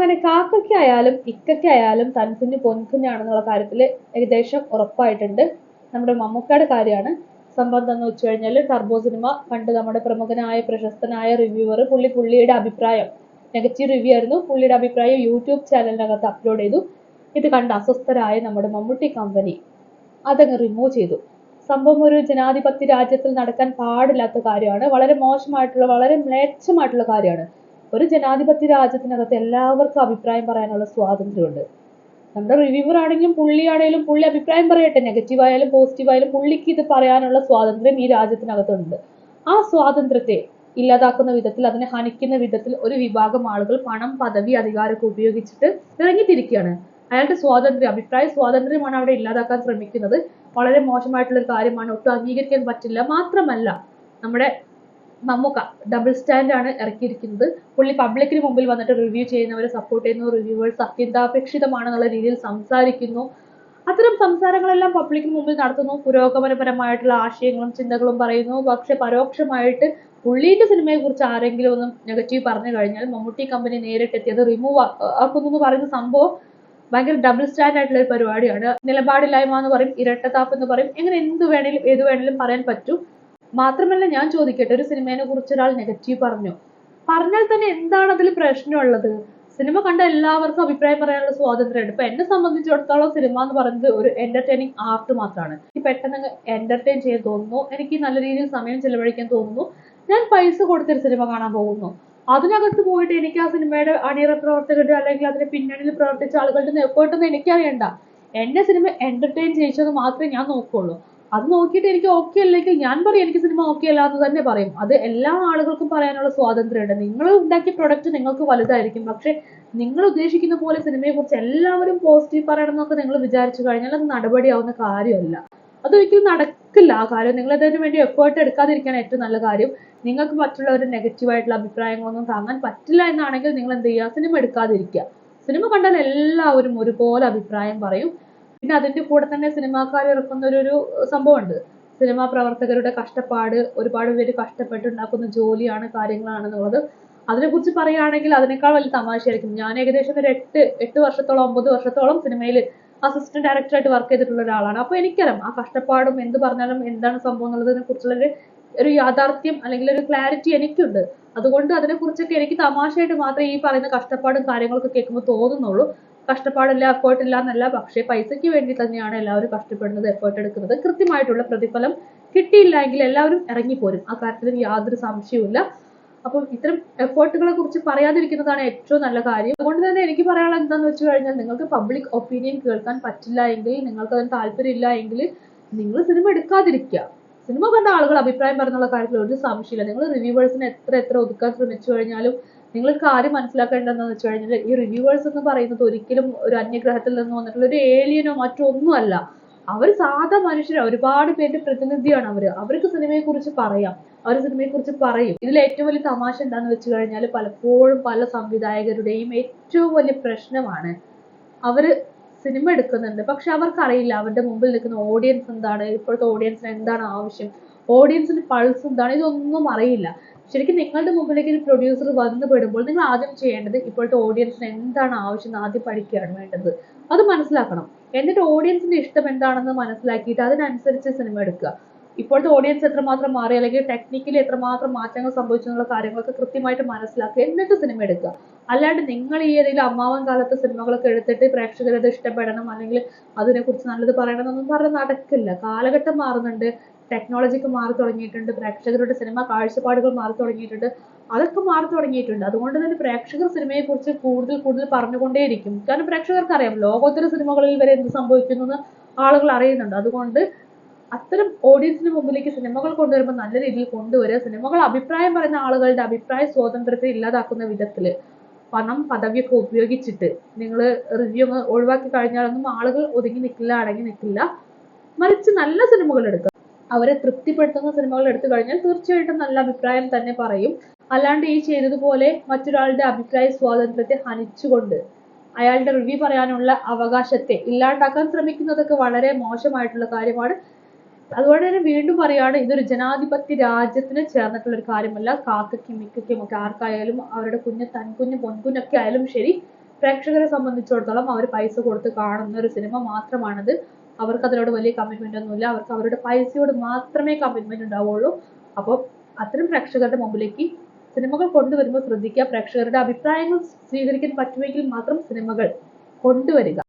അങ്ങനെ കാക്കയ്ക്കായാലും ഇക്കയ്ക്കായാലും തൻകുഞ്ഞ് പൊൻകുഞ്ഞാണെന്നുള്ള കാര്യത്തിൽ ഏകദേശം ഉറപ്പായിട്ടുണ്ട്. നമ്മുടെ മമ്മൂക്കയുടെ കാര്യമാണ്. സംഭവം എന്താണെന്ന് വെച്ച് കഴിഞ്ഞാൽ ടർബോ സിനിമ കണ്ട് നമ്മുടെ പ്രമുഖനായ പ്രശസ്തനായ റിവ്യൂവർ പുള്ളിയുടെ അഭിപ്രായം നെഗറ്റീവ് റിവ്യൂ ആയിരുന്നു. പുള്ളിയുടെ അഭിപ്രായം യൂട്യൂബ് ചാനലിനകത്ത് അപ്ലോഡ് ചെയ്തു. ഇത് കണ്ട് അസ്വസ്ഥരായ നമ്മുടെ മമ്മൂട്ടി കമ്പനി അതങ്ങ് റിമൂവ് ചെയ്തു. സംഭവം ഒരു ജനാധിപത്യ രാജ്യത്തിൽ നടക്കാൻ പാടില്ലാത്ത കാര്യമാണ്. വളരെ മോശമായിട്ടുള്ള, വളരെ മ്ലേച്ഛമായിട്ടുള്ള കാര്യമാണ്. ഒരു ജനാധിപത്യ രാജ്യത്തിനകത്ത് എല്ലാവർക്കും അഭിപ്രായം പറയാനുള്ള സ്വാതന്ത്ര്യമുണ്ട്. നമ്മുടെ റിവ്യൂവർ ആണെങ്കിലും പുള്ളി അഭിപ്രായം പറയട്ടെ, നെഗറ്റീവ് ആയാലും പോസിറ്റീവ് ആയാലും പുള്ളിക്ക് ഇത് പറയാനുള്ള സ്വാതന്ത്ര്യം ഈ രാജ്യത്തിനകത്തുണ്ട്. ആ സ്വാതന്ത്ര്യത്തെ ഇല്ലാതാക്കുന്ന വിധത്തിൽ, അതിനെ ഹനിക്കുന്ന വിധത്തിൽ ഒരു വിഭാഗം ആളുകൾ പണം, പദവി, അധികാരമൊക്കെ ഉപയോഗിച്ചിട്ട് ഇറങ്ങിത്തിരിക്കുകയാണ്. അയാളുടെ സ്വാതന്ത്ര്യം, അഭിപ്രായ സ്വാതന്ത്ര്യമാണ് അവിടെ ഇല്ലാതാക്കാൻ ശ്രമിക്കുന്നത്. വളരെ മോശമായിട്ടുള്ള ഒരു കാര്യമാണ്, ഒട്ടും അംഗീകരിക്കാൻ പറ്റില്ല. മാത്രമല്ല നമ്മുടെ മമ്മൂക്ക ഡബിൾ സ്റ്റാൻഡ് ആണ് ഇറക്കിയിരിക്കുന്നത്. പുള്ളി പബ്ലിക്കിന് മുമ്പിൽ വന്നിട്ട് റിവ്യൂ ചെയ്യുന്നവരെ സപ്പോർട്ട് ചെയ്യുന്നു, റിവ്യൂവേഴ്സ് അത്യന്താപേക്ഷിതമാണെന്നുള്ള രീതിയിൽ സംസാരിക്കുന്നു. അത്തരം സംസാരങ്ങളെല്ലാം പബ്ലിക്കിന് മുമ്പിൽ നടത്തുന്നു, പുരോഗമനപരമായിട്ടുള്ള ആശയങ്ങളും ചിന്തകളും പറയുന്നു. പക്ഷെ പരോക്ഷമായിട്ട് പുള്ളിയുടെ സിനിമയെ കുറിച്ച് ആരെങ്കിലും ഒന്നും നെഗറ്റീവ് പറഞ്ഞു കഴിഞ്ഞാൽ മമ്മൂട്ടി കമ്പനി നേരിട്ടെത്തി അത് റിമൂവ് ആക്കുന്നു എന്ന് പറയുന്ന സംഭവം ഭയങ്കര ഡബിൾ സ്റ്റാൻഡ് ആയിട്ടുള്ള ഒരു പരിപാടിയാണ്. നിലപാടില്ലായ്മ എന്ന് പറയും, ഇരട്ടത്താപ്പ് എന്ന് പറയും, എങ്ങനെ ഏത് വേണേലും പറയാൻ പറ്റും. മാത്രമല്ല ഞാൻ ചോദിക്കട്ടെ, ഒരു സിനിമയെ കുറിച്ച് ഒരാൾ നെഗറ്റീവ് പറഞ്ഞാൽ തന്നെ എന്താണ് അതിൽ പ്രശ്നമുള്ളത്? സിനിമ കണ്ട എല്ലാവർക്കും അഭിപ്രായം പറയാനുള്ള സ്വാതന്ത്ര്യമുണ്ട്. ഇപ്പൊ എന്നെ സംബന്ധിച്ചിടത്തോളം സിനിമ എന്ന് പറയുന്നത് ഒരു എന്റർടൈനിങ് ആർട്ട് മാത്രമാണ്. എനിക്ക് പെട്ടെന്ന് എന്റർടൈൻ ചെയ്യാൻ തോന്നുന്നു, എനിക്ക് നല്ല രീതിയിൽ സമയം ചെലവഴിക്കാൻ തോന്നുന്നു, ഞാൻ പൈസ കൊടുത്തൊരു സിനിമ കാണാൻ പോകുന്നു. അതിനകത്ത് പോയിട്ട് എനിക്ക് ആ സിനിമയുടെ അണിയറ പ്രവർത്തകരുടെ അല്ലെങ്കിൽ അതിന്റെ പിന്നണിയിൽ പ്രവർത്തിച്ച ആളുകളുടെ എഫേർട്ടൊന്നും എനിക്കറിയണ്ട. എന്റെ സിനിമ എന്റർടൈൻ ചെയ്യിച്ചത് മാത്രമേ ഞാൻ നോക്കുള്ളൂ. അത് നോക്കിയിട്ട് എനിക്ക് ഓക്കെ അല്ലെങ്കിൽ ഞാൻ പറയും എനിക്ക് സിനിമ ഓക്കെ അല്ല എന്ന് തന്നെ പറയും. അത് എല്ലാ ആളുകൾക്കും പറയാനുള്ള സ്വാതന്ത്ര്യമുണ്ട്. നിങ്ങൾ ഉണ്ടാക്കിയ പ്രൊഡക്റ്റ് നിങ്ങൾക്ക് വലുതായിരിക്കും, പക്ഷെ നിങ്ങൾ ഉദ്ദേശിക്കുന്ന പോലെ സിനിമയെ കുറിച്ച് എല്ലാവരും പോസിറ്റീവ് പറയണം എന്നൊക്കെ നിങ്ങൾ വിചാരിച്ചു കഴിഞ്ഞാൽ അത് നടപടിയാവുന്ന കാര്യമല്ല. അതൊരിക്കലും നടക്കില്ല. ആ കാര്യം നിങ്ങൾ അതിനു വേണ്ടി എഫേർട്ട് എടുക്കാതിരിക്കാൻ ഏറ്റവും നല്ല കാര്യം. നിങ്ങൾക്ക് മറ്റുള്ളവരുടെ നെഗറ്റീവായിട്ടുള്ള അഭിപ്രായങ്ങളൊന്നും താങ്ങാൻ പറ്റില്ല എന്നാണെങ്കിൽ നിങ്ങൾ എന്ത് ചെയ്യുക, സിനിമ എടുക്കാതിരിക്കുക. സിനിമ കണ്ടാൽ എല്ലാവരും ഒരുപോലെ അഭിപ്രായം പറയും. പിന്നെ അതിന്റെ കൂടെ തന്നെ സിനിമാക്കാർ ഇറക്കുന്ന ഒരു സംഭവമുണ്ട്, സിനിമാ പ്രവർത്തകരുടെ കഷ്ടപ്പാട്, ഒരുപാട് പേര് കഷ്ടപ്പെട്ടുണ്ടാക്കുന്ന ജോലിയാണ്, കാര്യങ്ങളാണെന്നുള്ളത്. അതിനെക്കുറിച്ച് പറയുകയാണെങ്കിൽ അതിനേക്കാൾ വലിയ തമാശയായിരിക്കും. ഞാൻ ഏകദേശം ഒരു 8 വർഷത്തോളം 9 വർഷത്തോളം സിനിമയിൽ അസിസ്റ്റന്റ് ഡയറക്ടറായിട്ട് വർക്ക് ചെയ്തിട്ടുള്ള ഒരാളാണ്. അപ്പൊ എനിക്കറിയാം ആ കഷ്ടപ്പാടും എന്ത് പറഞ്ഞാലും എന്താണ് സംഭവം എന്നുള്ളതിനെ കുറിച്ചുള്ള ഒരു യാഥാർത്ഥ്യം അല്ലെങ്കിൽ ഒരു ക്ലാരിറ്റി എനിക്കുണ്ട്. അതുകൊണ്ട് അതിനെക്കുറിച്ചൊക്കെ എനിക്ക് തമാശയായിട്ട് മാത്രമേ ഈ പറയുന്ന കഷ്ടപ്പാടും കാര്യങ്ങളൊക്കെ കേൾക്കുമ്പോൾ തോന്നുന്നുള്ളൂ. കഷ്ടപ്പാടില്ല, എഫേർട്ട് ഇല്ല എന്നല്ല, പക്ഷേ പൈസയ്ക്ക് വേണ്ടി തന്നെയാണ് എല്ലാവരും കഷ്ടപ്പെടുന്നത്, എഫേർട്ട് എടുക്കുന്നത്. കൃത്യമായിട്ടുള്ള പ്രതിഫലം കിട്ടിയില്ല എങ്കിൽ എല്ലാവരും ഇറങ്ങിപ്പോരും. ആ കാര്യത്തിൽ യാതൊരു സംശയവുമില്ല. അപ്പം ഇത്തരം എഫേർട്ടുകളെ കുറിച്ച് പറയാതിരിക്കുന്നതാണ് ഏറ്റവും നല്ല കാര്യം. അതുകൊണ്ട് തന്നെ എനിക്ക് പറയാനുള്ളത് എന്താണെന്ന് വെച്ച് കഴിഞ്ഞാൽ, നിങ്ങൾക്ക് പബ്ലിക് ഒപ്പീനിയൻ കേൾക്കാൻ പറ്റില്ല എങ്കിൽ, നിങ്ങൾക്ക് അതിന് താല്പര്യമില്ല എങ്കിൽ നിങ്ങൾ സിനിമ എടുക്കാതിരിക്കുക. സിനിമ കണ്ട ആളുകൾ അഭിപ്രായം പറഞ്ഞുള്ള കാര്യത്തിൽ ഒരു സംശയമില്ല. നിങ്ങൾ റിവ്യൂവേഴ്സിനെ എത്ര ഒതുക്കാൻ ശ്രമിച്ചു കഴിഞ്ഞാലും നിങ്ങൾ കാര്യം മനസ്സിലാക്കേണ്ടതെന്ന് വെച്ച് കഴിഞ്ഞാൽ, ഈ റിവ്യൂവേഴ്സ് എന്ന് പറയുന്നത് ഒരിക്കലും ഒരു അന്യഗ്രഹത്തിൽ നിന്ന് വന്നിട്ടുള്ള ഒരു ഏലിയനോ മറ്റോ ഒന്നുമല്ല. അവർ സാധാ മനുഷ്യരാണ്. ഒരുപാട് പേരുടെ പ്രതിനിധിയാണ് അവർക്ക് സിനിമയെ കുറിച്ച് പറയാം, അവർ സിനിമയെ കുറിച്ച് പറയും. ഇതിൽ ഏറ്റവും വലിയ തമാശ എന്താന്ന് വെച്ച് കഴിഞ്ഞാൽ, പലപ്പോഴും പല സംവിധായകരുടെയും ഏറ്റവും വലിയ പ്രശ്നമാണ്, അവര് സിനിമ എടുക്കുന്നുണ്ട് പക്ഷെ അവർക്കറിയില്ല അവരുടെ മുമ്പിൽ നിൽക്കുന്ന ഓഡിയൻസ് എന്താണ്, ഇപ്പോഴത്തെ ഓഡിയൻസിന് എന്താണ് ആവശ്യം, ഓഡിയൻസിന് പൾസ് എന്താണ്, ഇതൊന്നും അറിയില്ല. ശരിക്കും നിങ്ങളുടെ മുമ്പിലേക്ക് ഒരു പ്രൊഡ്യൂസർ വന്നു പെടുമ്പോൾ നിങ്ങൾ ആദ്യം ചെയ്യേണ്ടത് ഇപ്പോഴത്തെ ഓഡിയൻസിന് എന്താണ് ആവശ്യം എന്ന് ആദ്യം പഠിക്കുകയാണ് വേണ്ടത്. അത് മനസ്സിലാക്കണം. എന്നിട്ട് ഓഡിയൻസിന്റെ ഇഷ്ടം എന്താണെന്ന് മനസ്സിലാക്കിയിട്ട് അതിനനുസരിച്ച് സിനിമ എടുക്കുക. ഇപ്പോഴത്തെ ഓഡിയൻസ് എത്രമാത്രം മാറി അല്ലെങ്കിൽ ടെക്നിക്കലി എത്രമാത്രം മാറ്റങ്ങൾ സംഭവിച്ചു എന്നുള്ള കാര്യങ്ങളൊക്കെ കൃത്യമായിട്ട് മനസ്സിലാക്കുക, എന്നിട്ട് സിനിമ എടുക്കുക. അല്ലാണ്ട് നിങ്ങൾ ഈ ഏതെങ്കിലും അമ്മാവൻ കാലത്തെ സിനിമകളൊക്കെ എടുത്തിട്ട് പ്രേക്ഷകരത് ഇഷ്ടപ്പെടണം അല്ലെങ്കിൽ അതിനെക്കുറിച്ച് നല്ലത് പറയണം എന്നൊന്നും പറഞ്ഞ് നടക്കില്ല. കാലഘട്ടം മാറുന്നുണ്ട്, ടെക്നോളജിക്ക് മാറി തുടങ്ങിയിട്ടുണ്ട്, പ്രേക്ഷകരുടെ സിനിമ കാഴ്ചപ്പാടുകൾ മാറി തുടങ്ങിയിട്ടുണ്ട്, അതൊക്കെ മാറി തുടങ്ങിയിട്ടുണ്ട്. അതുകൊണ്ട് തന്നെ പ്രേക്ഷകർ സിനിമയെ കുറിച്ച് കൂടുതൽ പറഞ്ഞുകൊണ്ടേയിരിക്കും. കാരണം പ്രേക്ഷകർക്ക് അറിയാം ലോകോത്തര സിനിമകളിൽ വരെ എന്ത് സംഭവിക്കുന്നു എന്ന് ആളുകൾ അറിയുന്നുണ്ട്. അതുകൊണ്ട് അത്തരം ഓഡിയൻസിന് മുമ്പിലേക്ക് സിനിമകൾ കൊണ്ടുവരുമ്പോൾ നല്ല രീതിയിൽ കൊണ്ടുവരിക. സിനിമകൾ അഭിപ്രായം പറയുന്ന ആളുകളുടെ അഭിപ്രായ സ്വാതന്ത്ര്യത്തെ ഇല്ലാതാക്കുന്ന വിധത്തിൽ പണം, പദവിയൊക്കെ ഉപയോഗിച്ചിട്ട് നിങ്ങൾ റിവ്യൂ ഒഴിവാക്കി കഴിഞ്ഞാലൊന്നും ആളുകൾ ഒതുങ്ങി നിൽക്കില്ല, അടങ്ങി നിൽക്കില്ല. മറിച്ച് നല്ല സിനിമകൾ എടുക്കുക. അവരെ തൃപ്തിപ്പെടുത്തുന്ന സിനിമകൾ എടുത്തു കഴിഞ്ഞാൽ തീർച്ചയായിട്ടും നല്ല അഭിപ്രായം തന്നെ പറയും. അല്ലാണ്ട് ഈ ചെയ്തതുപോലെ മറ്റൊരാളുടെ അഭിപ്രായ സ്വാതന്ത്ര്യത്തെ ഹനിച്ചുകൊണ്ട് അയാളുടെ റിവ്യൂ പറയാനുള്ള അവകാശത്തെ ഇല്ലാണ്ടാക്കാൻ ശ്രമിക്കുന്നതൊക്കെ വളരെ മോശമായിട്ടുള്ള കാര്യമാണ്. അതുകൊണ്ട് തന്നെ വീണ്ടും പറയാണ്, ഇതൊരു ജനാധിപത്യ രാജ്യത്തിന് ചേർന്നിട്ടുള്ള ഒരു കാര്യമല്ല. കാക്കയ്ക്കും മിക്കയ്ക്കും ഒക്കെ ആർക്കായാലും അവരുടെ തൻകുഞ്ഞ് പൊൻകുഞ്ഞൊക്കെ ആയാലും ശരി, പ്രേക്ഷകരെ സംബന്ധിച്ചിടത്തോളം അവർ പൈസ കൊടുത്ത് കാണുന്ന ഒരു സിനിമ മാത്രമാണത്. അവർക്ക് അതിനോട് വലിയ കമ്മിറ്റ്മെന്റ് ഒന്നുമില്ല. അവർക്ക് അവരുടെ പൈസയോട് മാത്രമേ കമ്മിറ്റ്മെന്റ് ഉണ്ടാവുള്ളൂ. അപ്പോൾ അത്തരം പ്രേക്ഷകരുടെ മുമ്പിലേക്ക് സിനിമകൾ കൊണ്ടുവരുമ്പോൾ ശ്രദ്ധിക്കുക, പ്രേക്ഷകരുടെ അഭിപ്രായങ്ങൾ സ്വീകരിക്കാൻ പറ്റുമെങ്കിൽ മാത്രം സിനിമകൾ കൊണ്ടുവരിക.